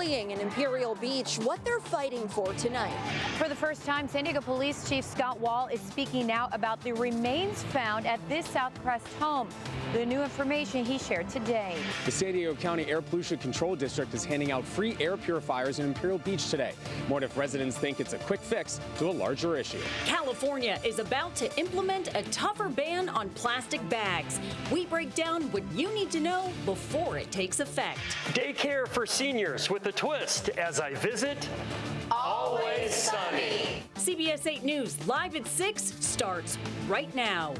In Imperial Beach, what they're fighting for tonight. For the first time, San Diego Police Chief Scott Wall is speaking out about the remains found at this South Crest home. The new information he shared today. The San Diego County Air Pollution Control District is handing out free air purifiers in Imperial Beach today. More if residents think it's a quick fix to a larger issue. California is about to implement a tougher ban on plastic bags. We break down what you need to know before it takes effect. Daycare for seniors with a twist as I visit Always Sunny. CBS 8 News live at 6 starts right now.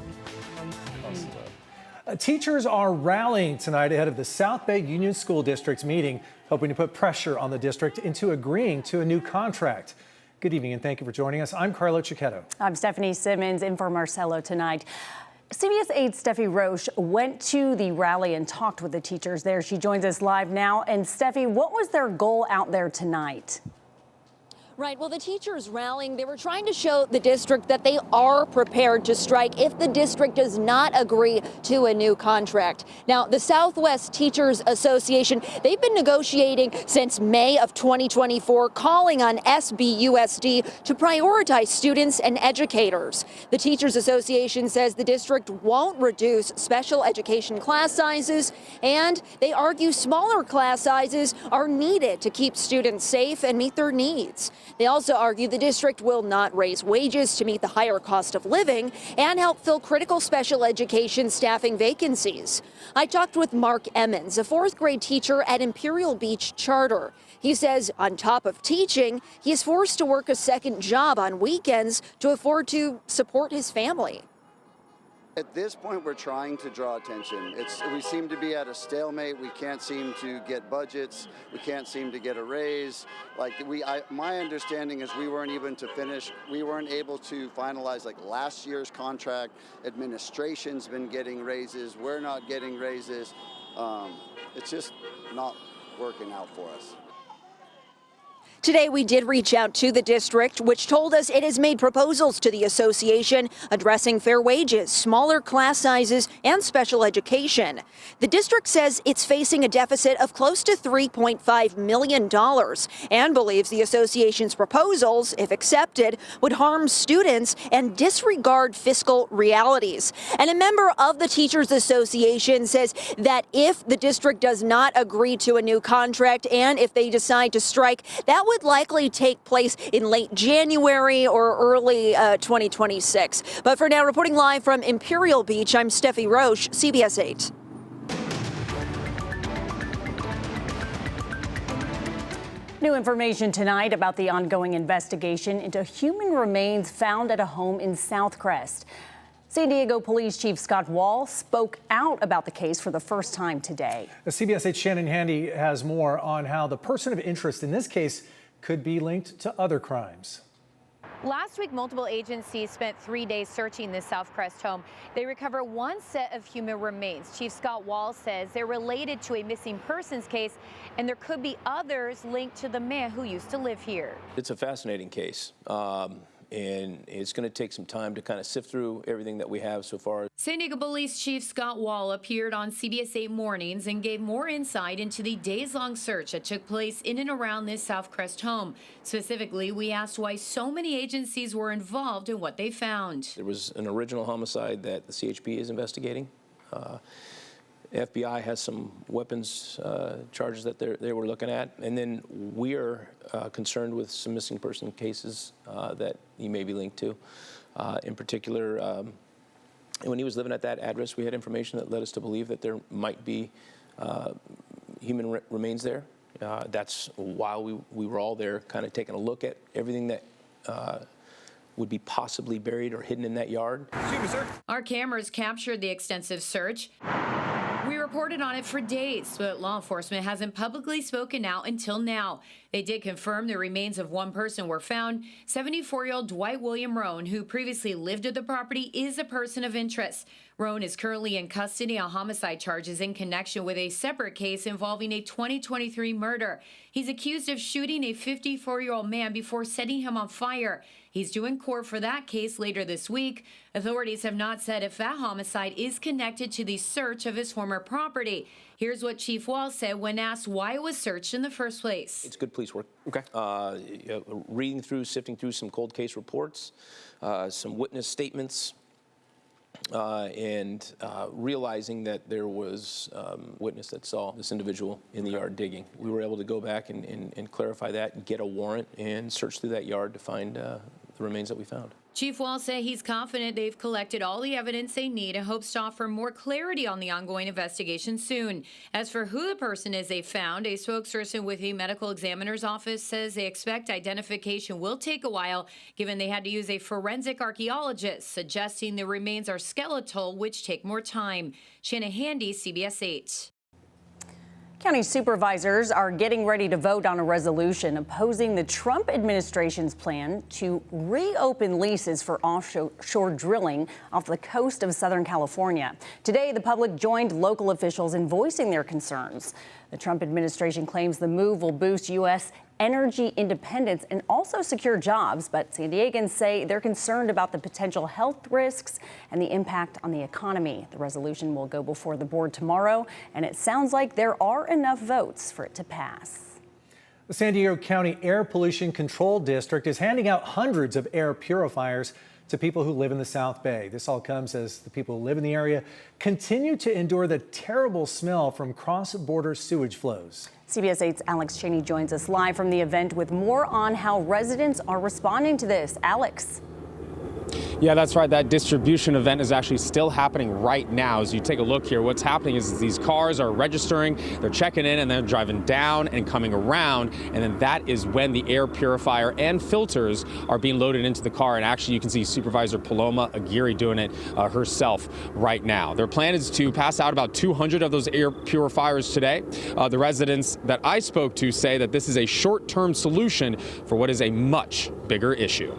Teachers are rallying tonight ahead of the South Bay Union School District's meeting, hoping to put pressure on the district into agreeing to a new contract. Good evening and thank you for joining us. I'm Carlo Cicchetto. I'm Stephanie Simmons in for Marcelo tonight. CBS 8's Steffi Roche went to the rally and talked with the teachers there. She joins us live now. And Steffi, what was their goal out there tonight? Right. Well, the teachers rallying, they were trying to show the district that they are prepared to strike if the district does not agree to a new contract. Now, the Southwest Teachers Association, they've been negotiating since May of 2024, calling on SBUSD to prioritize students and educators. The Teachers Association says the district won't reduce special education class sizes, and they argue smaller class sizes are needed to keep students safe and meet their needs. They also argue the district will not raise wages to meet the higher cost of living and help fill critical special education staffing vacancies. I talked with Mark Emmons, a fourth grade teacher at Imperial Beach Charter. He says on top of teaching, he is forced to work a second job on weekends to afford to support his family. At this point, we're trying to draw attention. We seem to be at a stalemate. We can't seem to get budgets. We can't seem to get a raise. My understanding is we weren't able to finalize last year's contract. Administration's been getting raises. We're not getting raises. It's just not working out for us. Today, we did reach out to the district, which told us it has made proposals to the association addressing fair wages, smaller class sizes, and special education. The district says it's facing a deficit of close to $3.5 million and believes the association's proposals, if accepted, would harm students and disregard fiscal realities. And a member of the Teachers Association says that if the district does not agree to a new contract and if they decide to strike, that would likely take place in late January or early 2026. But for now, reporting live from Imperial Beach, I'm Steffi Roche, CBS 8. New information tonight about the ongoing investigation into human remains found at a home in South Crest. San Diego Police Chief Scott Wall spoke out about the case for the first time today. CBS 8's Shannon Handy has more on how the person of interest in this case could be linked to other crimes. Last week, multiple agencies spent 3 days searching this South Crest home. They recovered one set of human remains. Chief Scott Wall says they're related to a missing persons case, and there could be others linked to the man who used to live here. It's a fascinating case. And it's going to take some time to kind of sift through everything that we have so far. San Diego Police Chief Scott Wall appeared on CBS 8 Mornings and gave more insight into the days-long search that took place in and around this South Crest home. Specifically, we asked why so many agencies were involved in what they found. There was an original homicide that the CHP is investigating. FBI has some weapons charges that they were looking at, and then we're concerned with some missing person cases that he may be linked to. In particular, when he was living at that address, we had information that led us to believe that there might be human remains there. That's why we were all there, kind of taking a look at everything that would be possibly buried or hidden in that yard. Excuse me, sir. Our cameras captured the extensive search. We reported on it for days, but law enforcement hasn't publicly spoken out until now. They did confirm the remains of one person were found. 74-year-old Dwight William Roan, who previously lived at the property, is a person of interest. Roan is currently in custody on homicide charges in connection with a separate case involving a 2023 murder. He's accused of shooting a 54-year-old man before setting him on fire. He's due in court for that case later this week. Authorities have not said if that homicide is connected to the search of his former property. Here's what Chief Wall said when asked why it was searched in the first place. It's good police work. Okay. Reading through, sifting through some cold case reports, some witness statements, and realizing that there was a witness that saw this individual in the yard digging. We were able to go back and clarify that and get a warrant and search through that yard to find the remains that we found. Chief Wall said he's confident they've collected all the evidence they need and hopes to offer more clarity on the ongoing investigation soon. As for who the person is they found, a spokesperson with the medical examiner's office says they expect identification will take a while, given they had to use a forensic archaeologist, suggesting the remains are skeletal, which take more time. Shanna Handy, CBS 8. County supervisors are getting ready to vote on a resolution opposing the Trump administration's plan to reopen leases for offshore drilling off the coast of Southern California. Today, the public joined local officials in voicing their concerns. The Trump administration claims the move will boost U.S. energy independence and also secure jobs, but San Diegans say they're concerned about the potential health risks and the impact on the economy. The resolution will go before the board tomorrow, and it sounds like there are enough votes for it to pass. The San Diego County Air Pollution Control District is handing out hundreds of air purifiers to people who live in the South Bay. This all comes as the people who live in the area continue to endure the terrible smell from cross-border sewage flows. CBS 8's Alex Cheney joins us live from the event with more on how residents are responding to this. Alex. Yeah, that's right. That distribution event is actually still happening right now. As you take a look here, what's happening is these cars are registering, they're checking in, and they're driving down and coming around. And then that is when the air purifier and filters are being loaded into the car. And actually, you can see Supervisor Paloma Aguirre doing it herself right now. Their plan is to pass out about 200 of those air purifiers today. The residents that I spoke to say that this is a short-term solution for what is a much bigger issue.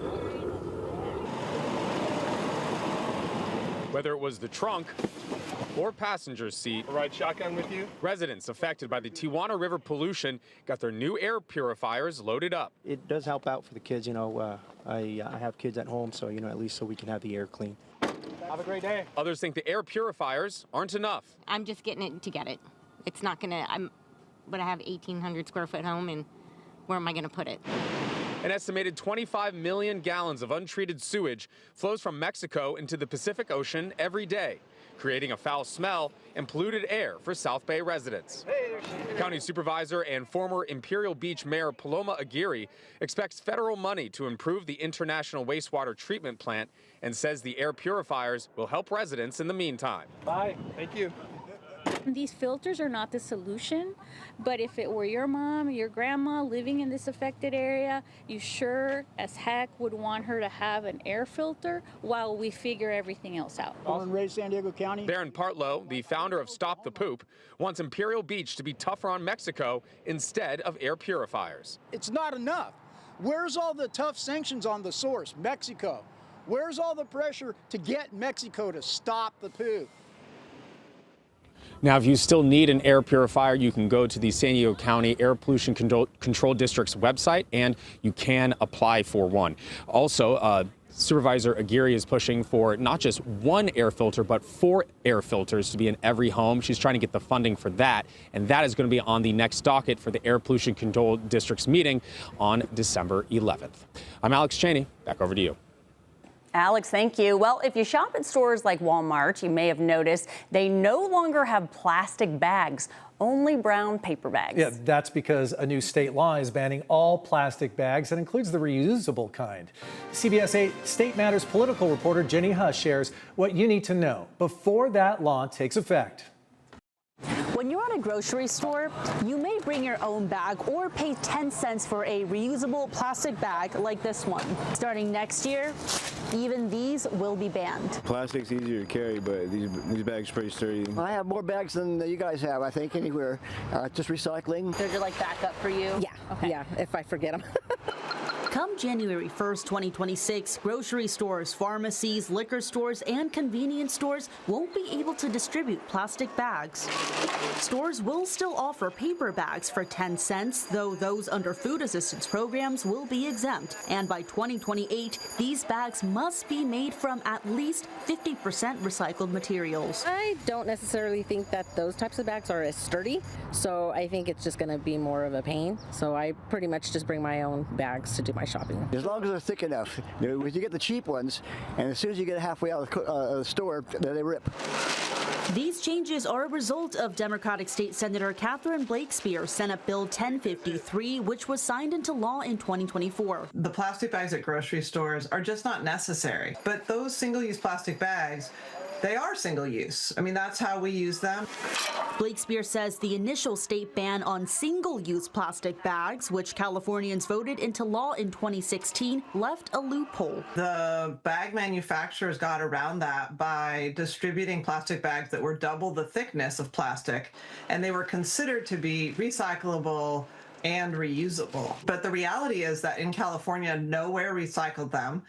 Whether it was the trunk or passenger seat, ride shotgun with you. Residents affected by the Tijuana River pollution got their new air purifiers loaded up. It does help out for the kids, you know. I have kids at home, so, you know, at least so we can have the air clean. Have a great day. Others think the air purifiers aren't enough. I'm just getting it to get it. It's not gonna, but I have 1,800 square foot home, and where am I gonna put it? An estimated 25 million gallons of untreated sewage flows from Mexico into the Pacific Ocean every day, creating a foul smell and polluted air for South Bay residents. County Supervisor and former Imperial Beach Mayor Paloma Aguirre expects federal money to improve the International Wastewater Treatment Plant and says the air purifiers will help residents in the meantime. Bye. Thank you. These filters are not the solution, but if it were your mom or your grandma living in this affected area, you sure as heck would want her to have an air filter while we figure everything else out. Born and raised San Diego County. Baron Partlow, the founder of Stop the Poop, wants Imperial Beach to be tougher on Mexico instead of air purifiers. It's not enough. Where's all the tough sanctions on the source, Mexico? Where's all the pressure to get Mexico to stop the poop? Now, if you still need an air purifier, you can go to the San Diego County Air Pollution Control District's website, and you can apply for one. Also, Supervisor Aguirre is pushing for not just one air filter, but 4 air filters to be in every home. She's trying to get the funding for that, and that is going to be on the next docket for the Air Pollution Control District's meeting on December 11th. I'm Alex Cheney. Back over to you. Alex, thank you. Well, if you shop at stores like Walmart, you may have noticed they no longer have plastic bags, only brown paper bags. Yeah, that's because a new state law is banning all plastic bags. That includes the reusable kind. CBS 8 State Matters political reporter Jenny Huss shares what you need to know before that law takes effect. When you're at a grocery store, you may bring your own bag or pay 10 cents for a reusable plastic bag like this one. Starting next year, even these will be banned. Plastic's easier to carry, but these bags are pretty sturdy. Well, I have more bags than you guys have, I think, anywhere. Just recycling. They're like backup for you? Yeah, okay. Yeah, if I forget them. Come January 1st, 2026, grocery stores, pharmacies, liquor stores, and convenience stores won't be able to distribute plastic bags. Stores will still offer paper bags for 10 cents, though those under food assistance programs will be exempt. And by 2028, these bags must be made from at least 50% recycled materials. I don't necessarily think that those types of bags are as sturdy, so I think it's just going to be more of a pain. So I pretty much just bring my own bags to do my shopping. As long as they're thick enough. You get the cheap ones, and as soon as you get halfway out of the store, they rip. These changes are a result of Democratic State Senator Catherine Blakespear Senate Bill 1053, which was signed into law in 2024. The plastic bags at grocery stores are just not necessary. But those single-use plastic bags, they are single-use. I mean, that's how we use them. Blakespear says the initial state ban on single-use plastic bags, which Californians voted into law in 2016, left a loophole. The bag manufacturers got around that by distributing plastic bags that were double the thickness of plastic, and they were considered to be recyclable and reusable. But the reality is that in California, nowhere recycled them,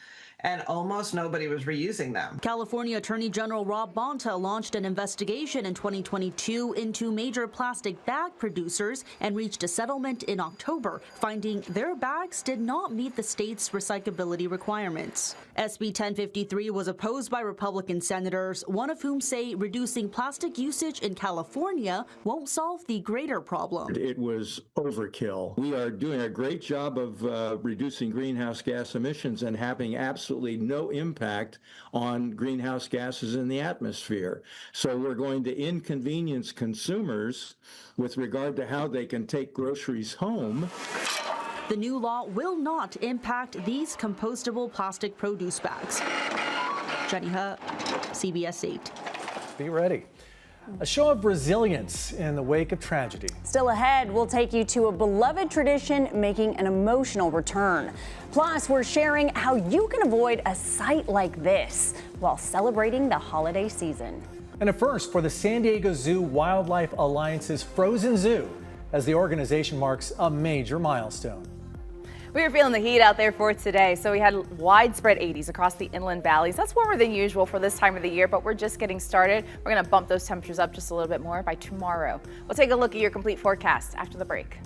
and almost nobody was reusing them. California Attorney General Rob Bonta launched an investigation in 2022 into major plastic bag producers and reached a settlement in October, finding their bags did not meet the state's recyclability requirements. SB 1053 was opposed by Republican senators, one of whom say reducing plastic usage in California won't solve the greater problem. It was overkill. We are doing a great job of reducing greenhouse gas emissions and having absolutely no impact on greenhouse gases in the atmosphere. So we're going to inconvenience consumers with regard to how they can take groceries home. The new law will not impact these compostable plastic produce bags. Jenny Hutt, CBS 8. Be ready. A show of resilience in the wake of tragedy. Still ahead, we'll take you to a beloved tradition making an emotional return. Plus, we're sharing how you can avoid a sight like this while celebrating the holiday season. And a first for the San Diego Zoo Wildlife Alliance's Frozen Zoo, as the organization marks a major milestone. We were feeling the heat out there for today, so we had widespread 80s across the inland valleys. That's warmer than usual for this time of the year, but we're just getting started. We're going to bump those temperatures up just a little bit more by tomorrow. We'll take a look at your complete forecast after the break.